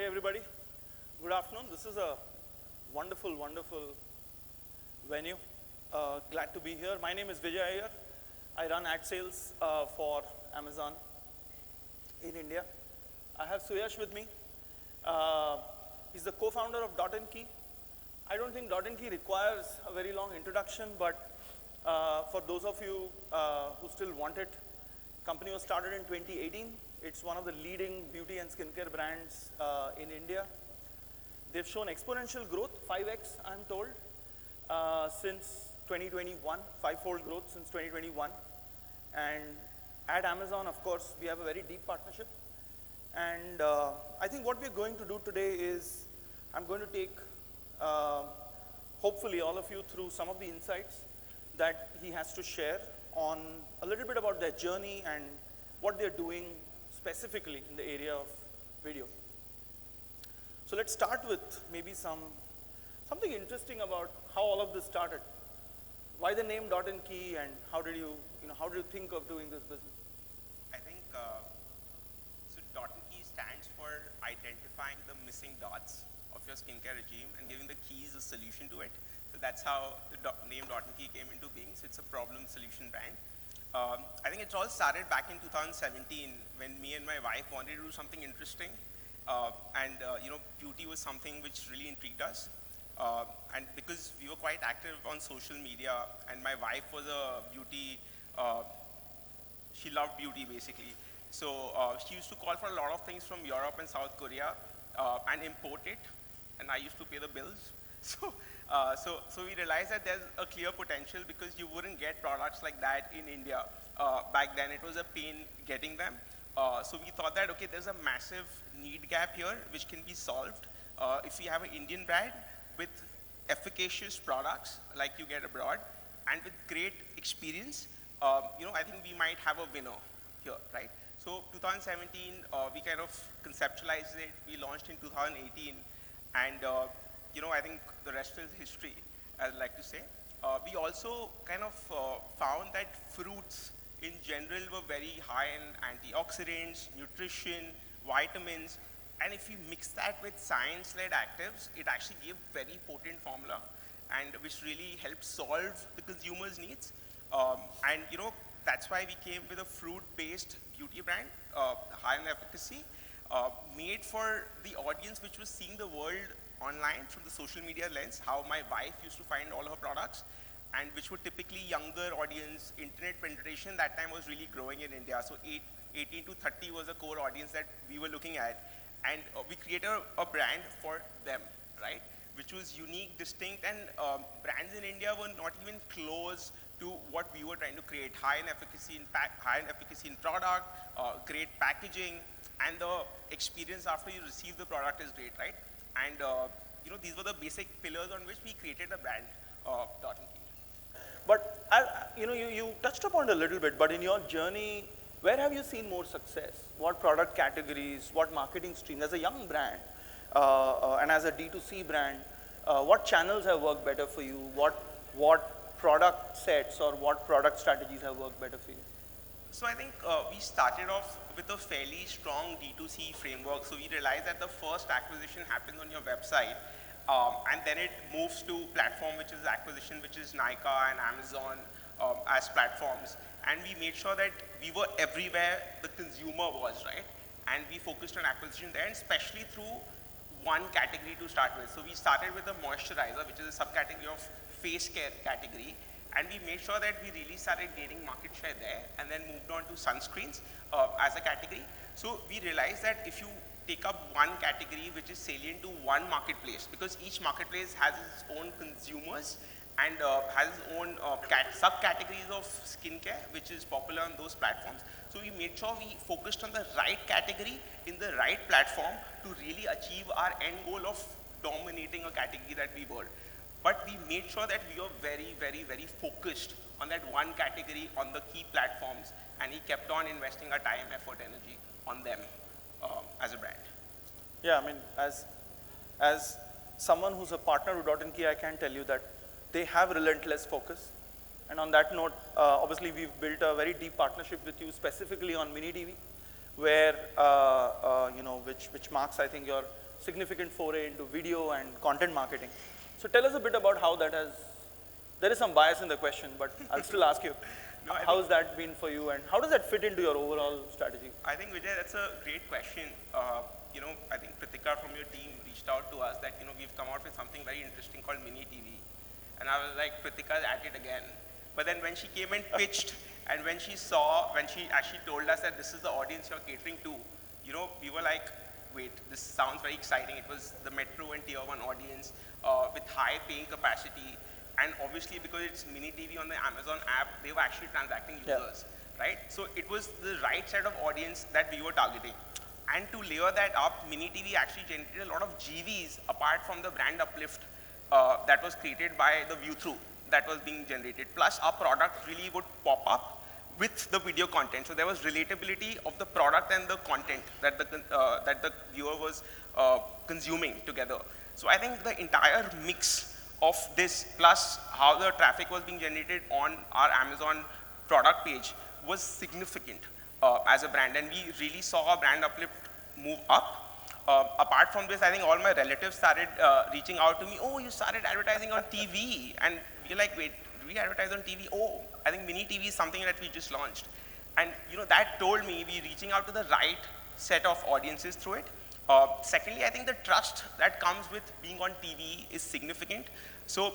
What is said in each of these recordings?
Hey everybody, good afternoon. This is a wonderful, wonderful venue. Glad to be here. My name is Vijay Iyer. I run ad sales for Amazon in India. I have SUYANSH with me. He's the co-founder of Dot & Key. I don't think Dot & Key requires a very long introduction, but for those of you who still want it, company was started in 2018. It's one of the leading beauty and skincare brands in India. They've shown exponential growth, 5x I'm told, since 2021, five-fold growth since 2021. And at Amazon, of course, we have a very deep partnership. And I think what we're going to do today is I'm going to take, hopefully, all of you through some of the insights that he has to share on a little bit about their journey and what they're doing specifically in the area of video. So let's start with maybe something interesting about how all of this started. Why the name Dot & Key, and how did you think of doing this business? I think so Dot & Key stands for identifying the missing dots of your skincare regime and giving the keys a solution to it. So that's how the name Dot & Key came into being. So it's a problem solution brand. I think it all started back in 2017 when me and my wife wanted to do something interesting, and beauty was something which really intrigued us. And because we were quite active on social media, and my wife was a beauty, she loved beauty basically. So she used to call for a lot of things from Europe and South Korea and import it, and I used to pay the bills. So we realized that there's a clear potential because you wouldn't get products like that in India. Back then, it was a pain getting them. So we thought that, okay, there's a massive need gap here which can be solved if we have an Indian brand with efficacious products like you get abroad and with great experience. I think we might have a winner here, right? So 2017, we kind of conceptualized it. We launched in 2018, and I think the rest is history, I'd like to say. We also kind of found that fruits in general were very high in antioxidants, nutrition, vitamins, and if you mix that with science-led actives, it actually gave very potent formula, and which really helped solve the consumer's needs. That's why we came with a fruit-based beauty brand, high in efficacy, made for the audience which was seeing the world online from the social media lens, how my wife used to find all her products, and which were typically younger audience. Internet penetration that time was really growing in India. So 18 to 30 was a core audience that we were looking at. And we created a brand for them, right? Which was unique, distinct, and brands in India were not even close to what we were trying to create. High in efficacy in product, great packaging, and the experience after you receive the product is great, right? And these were the basic pillars on which we created the brand Dot & Key. But you touched upon it a little bit, but in your journey, where have you seen more success? What product categories, what marketing streams? As a young brand and as a D2C brand, what channels have worked better for you? What product sets or what product strategies have worked better for you? So I think we started off with a fairly strong D2C framework. So we realized that the first acquisition happens on your website, and then it moves to platform, which is acquisition, which is Nykaa and Amazon as platforms. And we made sure that we were everywhere the consumer was, right? And we focused on acquisition there, and especially through one category to start with. So we started with a moisturizer, which is a subcategory of face care category. And we made sure that we really started gaining market share there, and then moved on to sunscreens as a category. So we realized that if you take up one category which is salient to one marketplace, because each marketplace has its own consumers and has its own subcategories of skincare, which is popular on those platforms. So we made sure we focused on the right category in the right platform to really achieve our end goal of dominating a category that we were. But we made sure that we were very, very, very focused on that one category on the key platforms, and we kept on investing our time, effort, energy on them as a brand. Yeah, I mean, as someone who's a partner with Dot & Key, I can tell you that they have relentless focus. And on that note, obviously we've built a very deep partnership with you specifically on Mini DV, where, which marks, I think, your significant foray into video and content marketing. So tell us a bit about how that has, there is some bias in the question, but I'll still ask you. No, How has that been for you, and how does that fit into your overall strategy? I think, Vijay, that's a great question. I think Pritika from your team reached out to us that, we've come out with something very interesting called Mini TV. And I was like, Pritika's at it again. But then when she came and pitched, and when she actually told us that this is the audience you're catering to, we were like, wait, this sounds very exciting. It was the metro and tier 1 audience with high paying capacity. And obviously, because it's Mini TV on the Amazon app, they were actually transacting users, right? So it was the right set of audience that we were targeting. And to layer that up, Mini TV actually generated a lot of GVs apart from the brand uplift that was created by the view-through that was being generated. Plus, our product really would pop up with the video content. So there was relatability of the product and the content that the viewer was consuming together. So I think the entire mix of this, plus how the traffic was being generated on our Amazon product page, was significant as a brand, and we really saw our brand uplift move up. Apart from this, I think all my relatives started reaching out to me, oh, you started advertising on TV, and we're like, wait, do we advertise on TV? Oh, I think Mini TV is something that we just launched. And that told me we're reaching out to the right set of audiences through it. Secondly, I think the trust that comes with being on TV is significant. So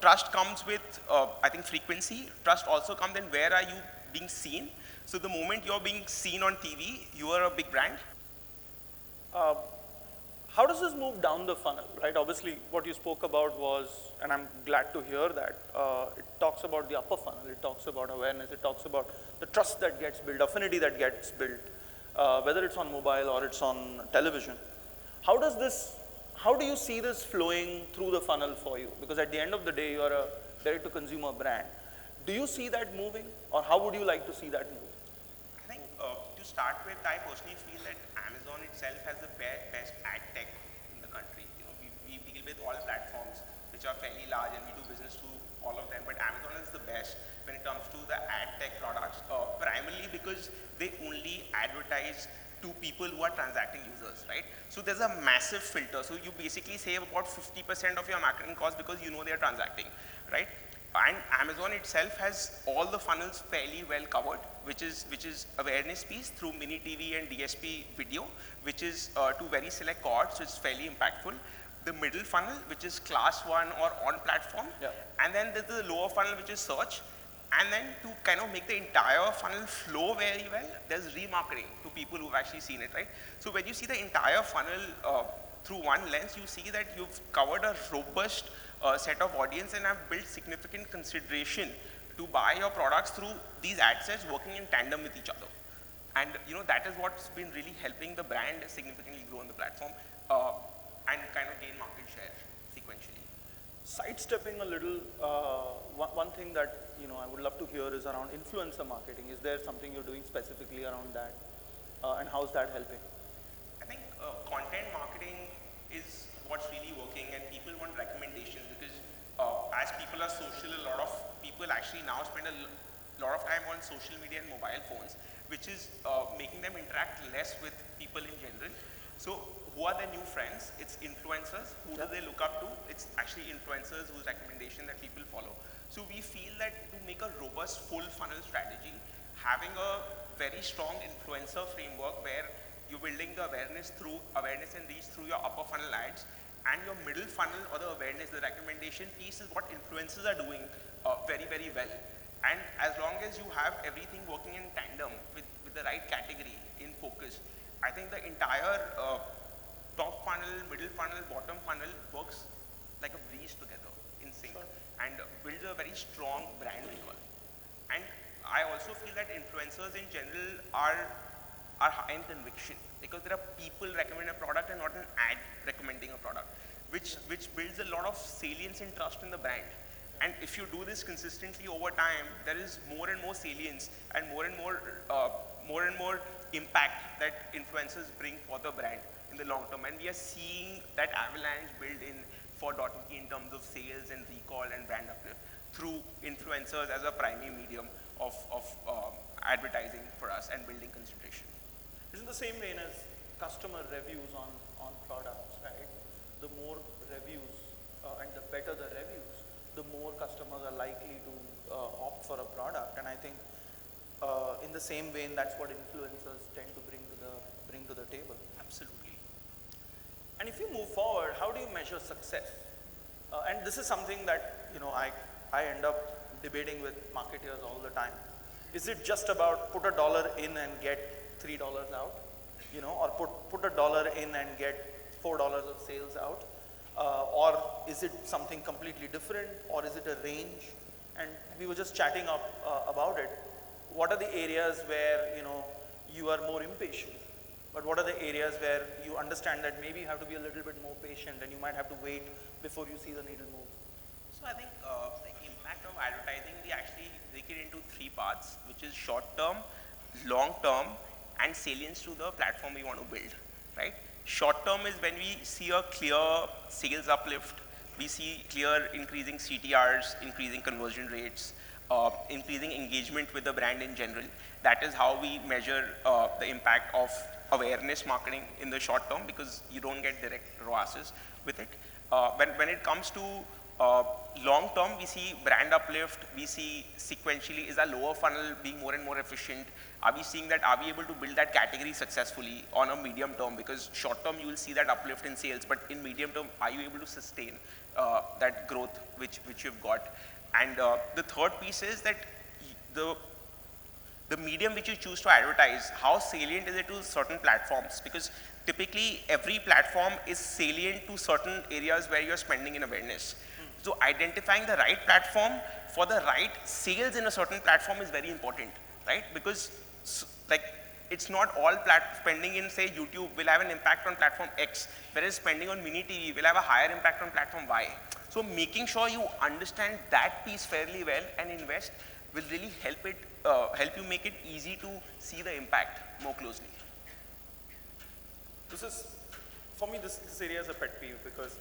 trust comes with, I think, frequency. Trust also comes in where are you being seen. So the moment you're being seen on TV, you are a big brand. How does this move down the funnel, right? Obviously, what you spoke about was, and I'm glad to hear that, it talks about the upper funnel, it talks about awareness, it talks about the trust that gets built, affinity that gets built, whether it's on mobile or it's on television. How do you see this flowing through the funnel for you? Because at the end of the day, you're a direct-to-consumer brand. Do you see that moving, or how would you like to see that move? I think to start with, I personally feel that Amazon itself has the best ad tech in the country. We deal with all platforms which are fairly large, and we do business to all of them. But Amazon is the best when it comes to the ad tech products, primarily because they only advertise to people who are transacting users, right? So there's a massive filter. So you basically save about 50% of your marketing cost because they are transacting, right? And Amazon itself has all the funnels fairly well covered, which is awareness piece through Mini TV and DSP video, which is to very select cohorts, so it's fairly impactful. The middle funnel, which is class 1 or on platform, and then there's the lower funnel, which is search. And then to kind of make the entire funnel flow very well, there's remarketing to people who've actually seen it, right? So when you see the entire funnel through one lens, you see that you've covered a robust set of audience and have built significant consideration to buy your products through these ad sets working in tandem with each other. And that is what's been really helping the brand significantly grow on the platform and kind of gain market share sequentially. Sidestepping a little, one thing that I would love to hear is around influencer marketing. Is there something you're doing specifically around that, and how's that helping? I think content marketing is what's really working, and people want recommendations because as people are social, a lot of people actually now spend a lot of time on social media and mobile phones, which is making them interact less with people in general. So who are their new friends? It's influencers. Who do they look up to? It's actually influencers whose recommendation that people follow. So we feel that to make a robust full funnel strategy, having a very strong influencer framework where you're building the awareness and reach through your upper funnel ads, and your middle funnel or the awareness, the recommendation piece is what influencers are doing very, very well. And as long as you have everything working in tandem with the right category in focus, I think the entire top funnel, middle funnel, bottom funnel works like a breeze together in sync and builds a very strong brand recall. And I also feel that influencers in general are high in conviction because there are people recommending a product and not an ad recommending a product, which builds a lot of salience and trust in the brand. And if you do this consistently over time, there is more and more salience and more and more impact that influencers bring for the brand in the long term. And we are seeing that avalanche build in for .me in terms of sales and recall and brand uplift through influencers as a primary medium of advertising for us and building consideration. It's in the same vein as customer reviews on products, right, the more reviews and the better the reviews, the more customers are likely to opt for a product. And I think in the same vein, that's what influencers tend to bring to the table. Absolutely. And if you move forward, how do you measure success? And this is something that I end up debating with marketers all the time. Is it just about put $1 in and get $3 out, or put $1 in and get $4 of sales out, or is it something completely different, or is it a range? And we were just chatting about it. What are the areas where you are more impatient? But what are the areas where you understand that maybe you have to be a little bit more patient and you might have to wait before you see the needle move? So I think the impact of advertising, we actually break it into 3 parts, which is short term, long term, and salience to the platform we want to build, right? Short term is when we see a clear sales uplift, we see clear increasing CTRs, increasing conversion rates, increasing engagement with the brand in general. That is how we measure the impact of awareness marketing in the short term, because you don't get direct ROASes with it. When it comes to long term, we see brand uplift, we see sequentially is our lower funnel being more and more efficient. Are we seeing that, are we able to build that category successfully on a medium term? Because short term you will see that uplift in sales, but in medium term, are you able to sustain that growth which you've got? And the third piece is that the medium which you choose to advertise, how salient is it to certain platforms? Because typically every platform is salient to certain areas where you're spending in awareness. So identifying the right platform for the right sales in a certain platform is very important, right? Because like it's not all spending in say YouTube will have an impact on platform X, whereas spending on mini TV will have a higher impact on platform Y. So making sure you understand that piece fairly well and invest will really help you make it easy to see the impact more closely. This is, for me, this area is a pet peeve because,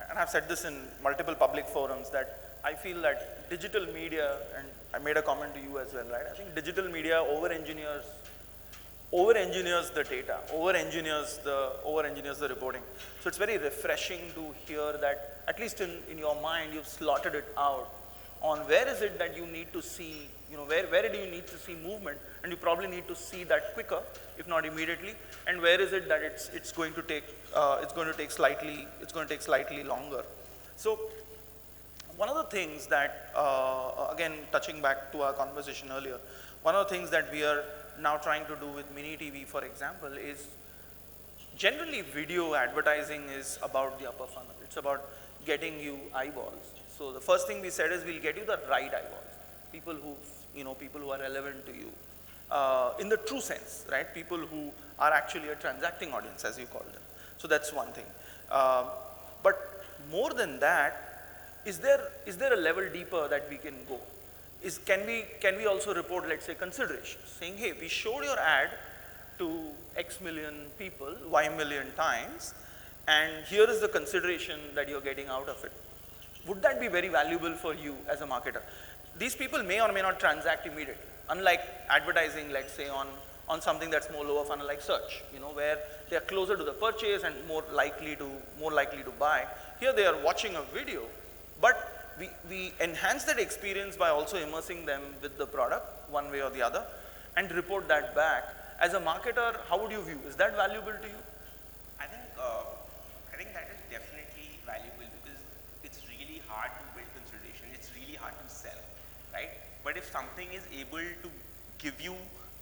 and I've said this in multiple public forums, that I feel that digital media, and I made a comment to you as well, right? I think digital media over-engineers the data, over-engineers the reporting. So it's very refreshing to hear that, at least in your mind, you've slotted it out on where is it that you need to see, where do you need to see movement, and you probably need to see that quicker, if not immediately, and where is it that it's going to take slightly longer. So one of the things that, again, touching back to our conversation earlier, one of the things that we are now trying to do with mini TV, for example, is generally video advertising is about the upper funnel. It's about getting you eyeballs. So the first thing we said is we'll get you the right eyeballs, people who are relevant to you, in the true sense, right? People who are actually a transacting audience, as you call them. So that's one thing. But more than that, is there a level deeper that we can go? Can we also report, let's say, considerations, saying, hey, we showed your ad to X million people, Y million times, and here is the consideration that you're getting out of it. Would that be very valuable for you as a marketer? These people may or may not transact immediately, unlike advertising, let's say, on something that's more lower funnel like search, where they are closer to the purchase and more likely to buy. Here they are watching a video, but we enhance that experience by also immersing them with the product one way or the other and report that back. As a marketer, how would you view? Is that valuable to you? I think that is definitely valuable because it's really hard to build consideration. It's really hard to sell, right? But if something is able to give you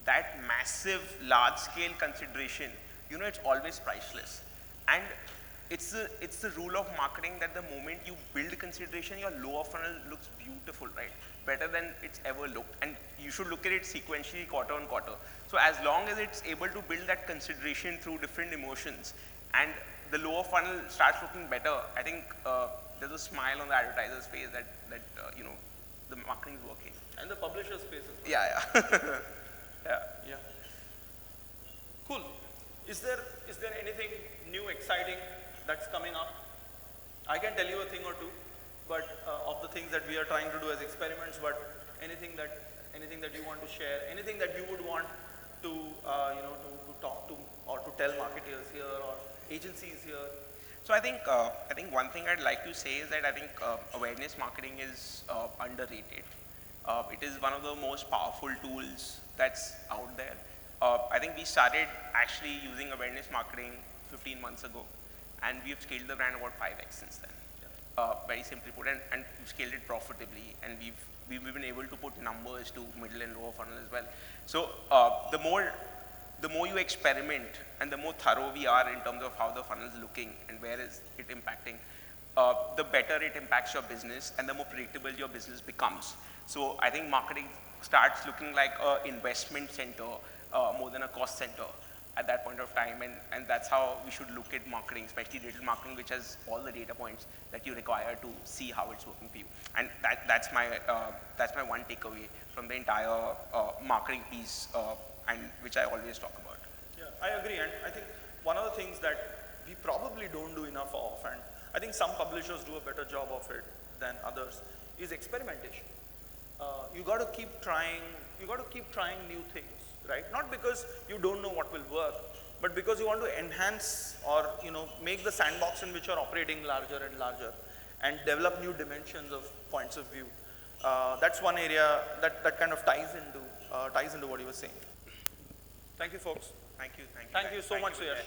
that massive, large-scale consideration, it's always priceless. And it's the rule of marketing that the moment you build consideration, your lower funnel looks beautiful, right? Better than it's ever looked. And you should look at it sequentially, quarter on quarter. So as long as it's able to build that consideration through different emotions and the lower funnel starts looking better, I think there's a smile on the advertiser's face that the marketing is working. And the publisher's face as well. Yeah. Yeah. Cool. Is there anything new, exciting that's coming up? I can tell you a thing or two, but of the things that we are trying to do as experiments. But anything that you want to share, anything that you would want to, to talk to or to tell marketers here or agencies here? So I think one thing I'd like to say is that I think awareness marketing is underrated. It is one of the most powerful tools that's out there. I think we started actually using awareness marketing 15 months ago, and we've scaled the brand about 5x since then. Very simply put, and we've scaled it profitably, and we've been able to put numbers to middle and lower funnel as well. So the more you experiment and the more thorough we are in terms of how the funnel is looking and where is it impacting, the better it impacts your business and the more predictable your business becomes. So I think marketing starts looking like an investment center more than a cost center at that point of time, and that's how we should look at marketing, especially digital marketing, which has all the data points that you require to see how it's working for you. And that's my one takeaway from the entire marketing piece, and which I always talk about. Yeah, I agree, and I think one of the things that we probably don't do enough of, and I think some publishers do a better job of it than others, is experimentation. You got to keep trying. You got to keep trying new things, right? Not because you don't know what will work, but because you want to enhance or make the sandbox in which you're operating larger and larger, and develop new dimensions of points of view. That's one area that kind of ties into what you were saying. Thank you, folks. Thank you. Thank you so much, Suyash.